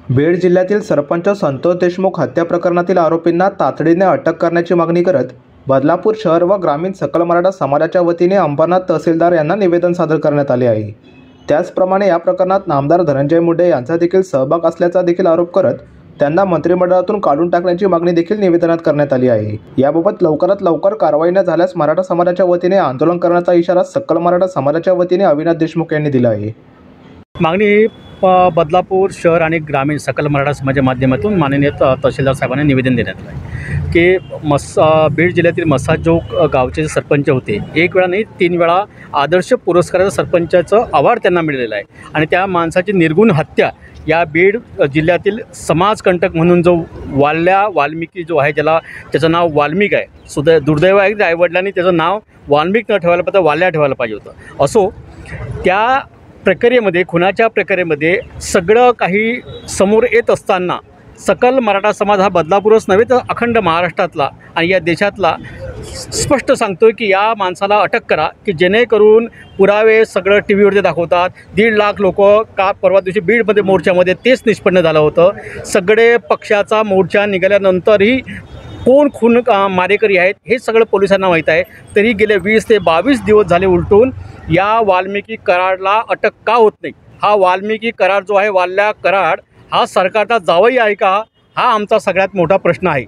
बीड जिल्ह्यातील सरपंच संतोष देशमुख हत्या प्रकरणातील आरोपींना तातडीने अटक करण्याची मागणी करत बदलापूर शहर व ग्रामीण सकल मराठा समाजाच्या वतीने अंबरनाथ तहसीलदार यांना निवेदन सादर करण्यात आले आहे। त्याचप्रमाणे या प्रकरणात नामदार धनंजय मुंडे यांचा देखील सहभाग असल्याचा देखील आरोप करत त्यांना मंत्रिमंडळातून काढून टाकण्याची मागणी देखील निवेदनात करण्यात आली आहे। याबाबत लवकरात लवकर कारवाई न झाल्यास मराठा समाजाच्या वतीने आंदोलन करण्याचा इशारा सकल मराठा समाजाच्या वतीने अविनाश देशमुख यांनी दिला आहे। मागणी बदलापूर शहर आणि ग्रामीण सकल मराठा समाजाच्या माध्यमातून माननीय तहसीलदार साहेबांना निवेदन देण्यात आलं आहे की बीड जिल्ह्यातील मसाजोग गावचे सरपंच होते। एक वेळा नाही 3 वेळा आदर्श पुरस्काराचं सरपंचाचं अवॉर्ड त्यांना मिळालेलं आहे आणि त्या माणसाची निर्गुण हत्या या बीड जिल्ह्यातील समाजकंटक म्हणून जो वाल्मिकी जो आहे ज्याचं नाव वाल्मिक आहे, दुर्दैव आहे की आईवडिलांनी त्याचं नाव वाल्मिक न ठेवायला पाहिजे, वाल्या ठेवायला पाहिजे होतं। असो त्या प्रक्रियेमध्ये, खुनाच्या प्रक्रियेमध्ये सगळं काही समोर येत असताना सकल मराठा समाज हा बदलापूरच नव्हे तर अखंड महाराष्ट्रातला आणि या देशातला स्पष्ट सांगतोय की या माणसाला अटक करा, की जेणेकरून पुरावे सगळं टी व्हीवरती दाखवतात। 1.5 लाख लोक का परवा दिवशी बीडमध्ये मोर्चामध्ये तेच निष्पन्न झालं होतं। सगळे पक्षाचा मोर्चा निघाल्यानंतरही कोण खून मारेकरी आहेत हे सगळं पोलिसांना माहीत आहे, तरी गेले 20 ते 22 दिवस झाले उलटून या वाल्मिकी कराडला अटक का होत नाही। हा वाल्मिकी कराड जो आहे, वाल्या कराड हा सरकारचा जावई आहे का, हा आमचा सगळ्यात मोठा प्रश्न आहे।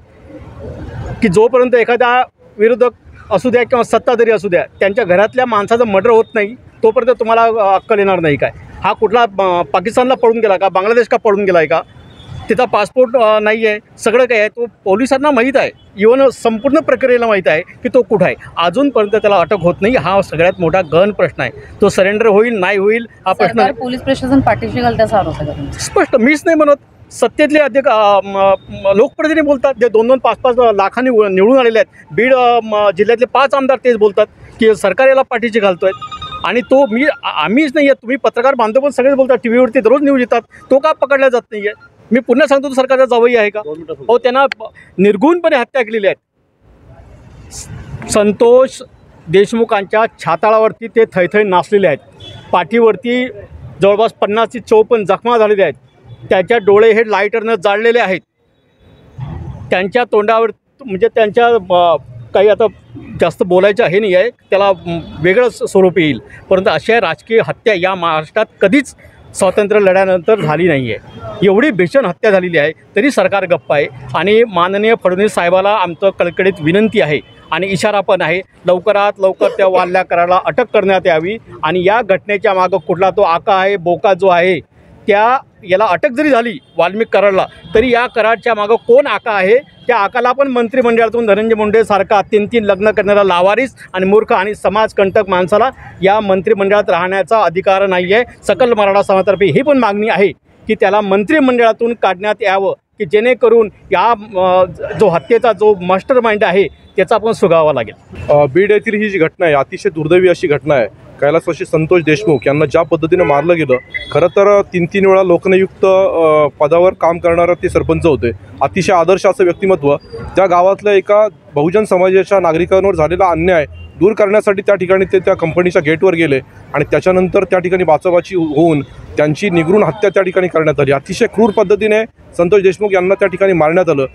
की जोपर्यंत एखाद्या विरोधक असू द्या किंवा सत्ताधारी असू द्या त्यांच्या घरातल्या माणसाचं मर्डर होत नाही तोपर्यंत तुम्हाला अक्कल येणार नाही काय? हा कुठला पाकिस्तानला पळून गेला का, बांगलादेश का पळून गेला आहे का, त्याचा पासपोर्ट नाही आहे, सगळं काय आहे तो पोलिसांना माहीत आहे, इव्हन संपूर्ण प्रक्रियेला माहीत आहे की तो कुठं आहे। अजूनपर्यंत त्याला अटक होत नाही, हा सगळ्यात मोठा गहन प्रश्न आहे। तो सरेंडर होईल नाही होईल हा प्रश्न पोलीस प्रशासन पाठीशी घालण्याचा आरोप आहे। स्पष्ट मीच नाही म्हणत, सत्तेतले अधिक लोकप्रतिनिधी बोलतात, जे 2-2, 5-5 लाखांनी निवडून आलेले आहेत। बीड जिल्ह्यातले 5 आमदार तेच बोलतात की सरकार याला पाठीशी घालतोय आणि तो आम्हीच नाही आहे, तुम्ही पत्रकार बांधव पण सगळेच बोलतात, टी व्हीवरती दररोज न्यूज येतात, तो का पकडला जात नाही आहे? मी पुन्हा सांगतो, तो सरकारचा जावई आहे का? हो, त्यांना निर्गुणपणे हत्या केलेली आहेत। संतोष देशमुखांच्या छाताळावरती ते थैथै नाचलेले आहेत, पाठीवरती जवळपास 50 ते 54 जखमा झालेल्या आहेत, त्याच्या डोळे हे लायटरनं जाळलेले आहेत, त्यांच्या तोंडावर म्हणजे त्यांच्या काही आता जास्त बोलायचं हे नाही आहे, त्याला वेगळं स्वरूप येईल, परंतु अशा राजकीय हत्या या महाराष्ट्रात कधीच स्वातंत्र्य लढ्यानंतर झाली नाही आहे। एवढी भीषण हत्या झालेली आहे तरी सरकार गप्प आहे आणि माननीय फडणवीस साहेबाला आमचं कळकळीत विनंती आहे आणि इशारा पण आहे, लवकरात लवकर त्या वाल्या कराडला अटक करण्यात यावी आणि या घटनेच्या मागं कुठला तो आका आहे, बोका जो आहे, त्या याला अटक जरी झाली वाल्मिक कराडला तरी या कराडच्या मागं कोण आका आहे, त्या आकाला पण मंत्रिमंडळातून धनंजय मुंडे सारखा 3-3 लग्न करणारा लावारिस आणि मूर्ख आणि समाजकंटक माणसाला या मंत्रिमंडळात राहण्याचा अधिकार नाही आहे। सकल मराठा समाजातर्फे ही पण मागणी आहे की त्याला मंत्रिमंडळातून काढण्यात यावं, की जेणेकरून या जो हत्येचा जो मास्टर माइंड आहे त्याचा पण सुगावा लागेल। बीड येथील ही जी घटना आहे अतिशय दुर्दैवी अशी घटना आहे। कैलासवासी संतोष देशमुख यांना ज्या पद्धतीने मारलं गेलं, खरं तर 3-3 वेळा लोकनियुक्त पदावर काम करणारे ते सरपंच होते। अतिशय आदर्श असं व्यक्तिमत्व, त्या गावातल्या एका बहुजन समाजाच्या नागरिकांवर झालेला अन्याय दूर करण्यासाठी त्या ठिकाणी ते त्या कंपनीच्या गेटवर गेले आणि त्याच्यानंतर त्या ठिकाणी बाचाबाची होऊन त्यांची निगरून हत्या त्या ठिकाणी करण्यात आली। अतिशय क्रूर पद्धतीने संतोष देशमुख यांना त्या ठिकाणी मारण्यात आलं।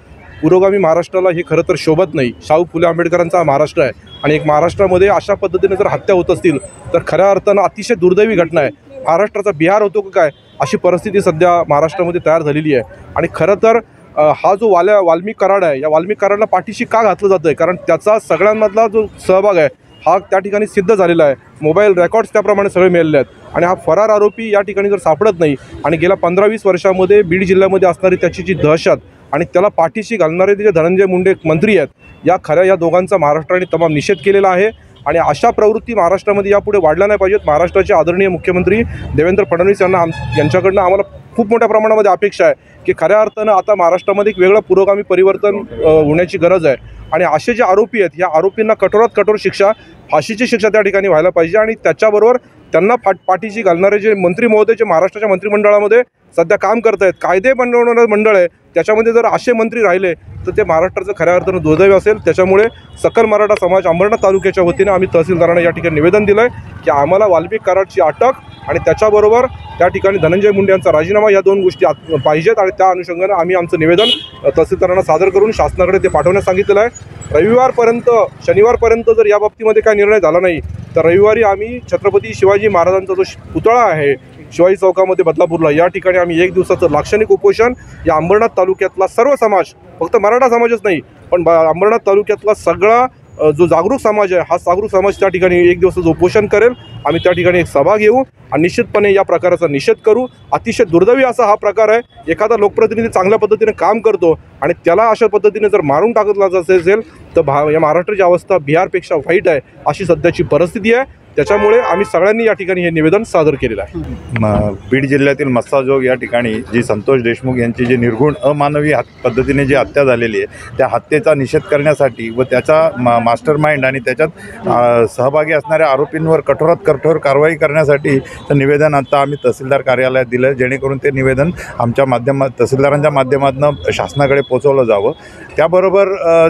पुरोगामी महाराष्ट्राला हे खरं तर शोभत नाही। शाहू फुले आंबेडकरांचा हा महाराष्ट्र आहे आणि एक महाराष्ट्रामध्ये अशा पद्धतीने जर हत्या होत असतील तर खऱ्या अर्थानं अतिशय दुर्दैवी घटना आहे। महाराष्ट्राचा बिहार होतो का काय अशी परिस्थिती सध्या महाराष्ट्रामध्ये तयार झालेली आहे आणि खरं तर हा जो वाल्मिक कराड आहे, या वाल्मिक कराडला पाठीशी का घातलं जातं आहे? कारण त्याचा सगळ्यांमधला जो सहभाग आहे हा त्या ठिकाणी सिद्ध झालेला आहे। मोबाईल रेकॉर्ड्स त्याप्रमाणे सगळे मिळालेले आहेत आणि हा फरार आरोपी या ठिकाणी जर सापडत नाही आणि गेल्या 15-20 वर्षामध्ये बीड जिल्ह्यामध्ये असणारी त्याची जी दहशत आणि त्याला पाठीशी घालणारे जे धनंजय मुंडे मंत्री आहेत, या दोघांचा महाराष्ट्राने तमाम निषेध केलेला आहे आणि अशा प्रवृत्ती महाराष्ट्रामध्ये यापुढे वाढल्या नाही पाहिजेत। महाराष्ट्राचे आदरणीय मुख्यमंत्री देवेंद्र फडणवीस यांच्याकडनं आम्हाला खूप मोठ्या प्रमाणामध्ये अपेक्षा आहे की खऱ्या अर्थानं आता महाराष्ट्रामध्ये एक वेगळं पुरोगामी परिवर्तन होण्याची गरज आहे आणि असे जे आरोपी आहेत या आरोपींना कठोरात कठोर शिक्षा, फाशीची शिक्षा त्या ठिकाणी व्हायला पाहिजे आणि त्याच्याबरोबर त्यांना पाठीशी घालणारे जे मंत्री महोदय जे महाराष्ट्राच्या मंत्रिमंडळामध्ये सध्या काम करत आहेत, कायदे बनवणारं मंडळ आहे, त्याच्यामध्ये जर असे मंत्री राहिले तर ते महाराष्ट्राचं खऱ्या अर्थानं दुर्दैव असेल। त्याच्यामुळे सकल मराठा समाज अंबरनाथ तालुक्याच्या वतीने आम्ही तहसीलदारांना या ठिकाणी निवेदन दिलं आहे की आम्हाला वाल्मिक कराडची अटक आणि त्याच्याबरोबर त्या ठिकाणी धनंजय मुंडे यांचा राजीनामा, या 2 गोष्टी पाहिजेत आणि त्या अनुषंगाने आम्ही आमचं निवेदन तहसीलदारांना सादर करून शासनाकडे ते पाठवण्यास सांगितलेलं आहे। रविवारपर्यंत, शनिवारपर्यंत जर या बाबतीमध्ये काय निर्णय झाला नाही तर रविवारी आम्ही छत्रपती शिवाजी महाराजांचा जो पुतळा आहे शिवाजी चौकामध्ये बदलापूरला, या ठिकाणी आम्ही 1 दिवसाचं लाक्षणिक उपोषण या अंबरनाथ तालुक्यातला सर्व समाज, फक्त मराठा समाजच नाही पण अंबरनाथ तालुक्यातला सगळा जो जागरूक समाज आहे, हा जागरूक समाज त्या ठिकाणी 1 दिवसाचं उपोषण करेल। आम्ही त्या ठिकाणी एक सभा घेऊ आणि निश्चितपणे या प्रकाराचा निषेध करू। अतिशय दुर्दैवी असा हा प्रकार आहे, एखादा लोकप्रतिनिधी चांगल्या पद्धतीने काम करतो आणि त्याला अशा पद्धतीने जर मारून टाकला जात असेल तर या महाराष्ट्राची अवस्था बिहारपेक्षा वाईट आहे, अशी सध्याची परिस्थिती आहे। त्याच्यामुळे आम्ही सगळ्यांनी या ठिकाणी हे निवेदन सादर केलेलं आहे। बीड जिल्ह्यातील मस्साजोग या ठिकाणी जी संतोष देशमुख यांची जी निर्घुण अमानवी पद्धतीने जी हत्या झालेली आहे, त्या हत्येचा निषेध करण्यासाठी व त्याचा मास्टर माइंड आणि त्याच्यात सहभागी असणाऱ्या आरोपींवर कठोरात कठोर कारवाई करण्यासाठी निवेदन आता आम्ही तहसीलदार कार्यालयात दिलं, जेणेकरून ते निवेदन आमच्या तहसीलदारांच्या माध्यमातून शासनाकडे पोहोचवलं जावं। त्याबरोबर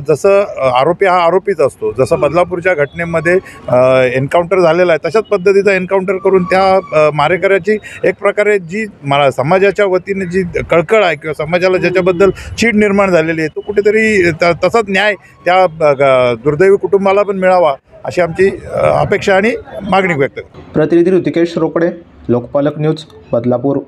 जसं आरोपी हा आरोपीच असतो, जसं बदलापूरच्या घटनेमध्ये एन्काउंटर झालेला आहे तशाच पद्धतीचा एन्काउंटर करून त्या मारेकऱ्याची एक प्रकारे जी समाजाच्या वतीने जी कळकळ आहे किंवा समाजाला ज्याच्याबद्दल चीड निर्माण झालेली आहे, तो कुठेतरी तसाच न्याय त्या दुर्दैवी कुटुंबाला पण मिळावा अशी आमची अपेक्षा आणि मागणी व्यक्त करतो। प्रतिनिधी ऋतिकेश रोकडे, लोकपालक न्यूज, बदलापूर।